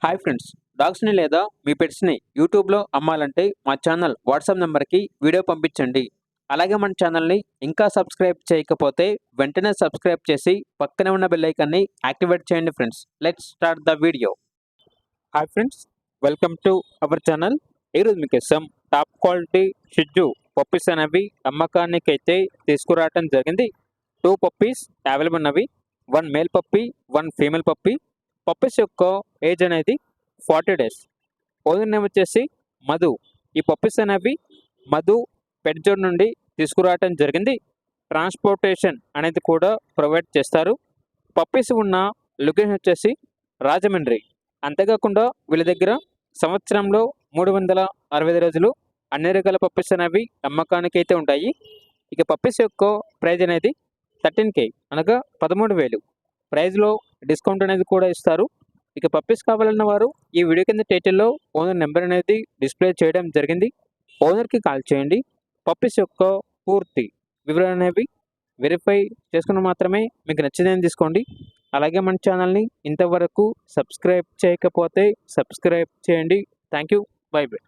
Hi friends, డాగ్స్ని లేదా మీ పెట్స్ని యూట్యూబ్లో అమ్మాలంటే మా ఛానల్ వాట్సాప్ నెంబర్కి వీడియో పంపించండి. అలాగే మన ఛానల్ని ఇంకా సబ్స్క్రైబ్ చేయకపోతే వెంటనే సబ్స్క్రైబ్ చేసి పక్కనే ఉన్న బెల్ ఐకాన్ని యాక్టివేట్ చేయండి friends. Let's start the video. Hi friends, welcome to our channel. ఈరోజు మీకోసం టాప్ క్వాలిటీ షిట్జు పప్పీస్ అనేవి అమ్మకానికి అయితే తీసుకురావడం జరిగింది. 2 పప్పీస్ అవైలబుల్ ఉన్నవి. 1 male puppy, 1 female puppy. Puppies యొక్క ఏజ్ అనేది 40 డేస్. ఓనర్ నేమ్ వచ్చేసి మధు. ఈ పప్పీస్ అనేవి మధు పెట్ జోన్ నుండి తీసుకురావటం జరిగింది. ట్రాన్స్పోర్టేషన్ అనేది కూడా ప్రొవైడ్ చేస్తారు. పప్పీస్ ఉన్న లొకేషన్ వచ్చేసి రాజమండ్రి. అంతేకాకుండా వీళ్ళ దగ్గర సంవత్సరంలో 365 రోజులు అన్ని రకాల పప్పీస్ అనేవి అమ్మకానికి అయితే ఉంటాయి. ఇక పప్పీస్ యొక్క ప్రైజ్ అనేది 13K అనగా 13,000. ప్రైజ్లో డిస్కౌంట్ అనేది కూడా ఇస్తారు. ఇక పప్పీస్ కావాలన్న వారు ఈ వీడియో కింద టైటిల్లో ఓనర్ నెంబర్ అనేది డిస్ప్లే చేయడం జరిగింది. ఓనర్కి కాల్ చేయండి. పప్పీస్ యొక్క పూర్తి వివరాలు అనేవి వెరిఫై చేసుకుని మాత్రమే మీకు నచ్చిందని తీసుకోండి. అలాగే మన ఛానల్ని ఇంతవరకు సబ్స్క్రైబ్ చేయకపోతే సబ్స్క్రైబ్ చేయండి. Thank you. By by.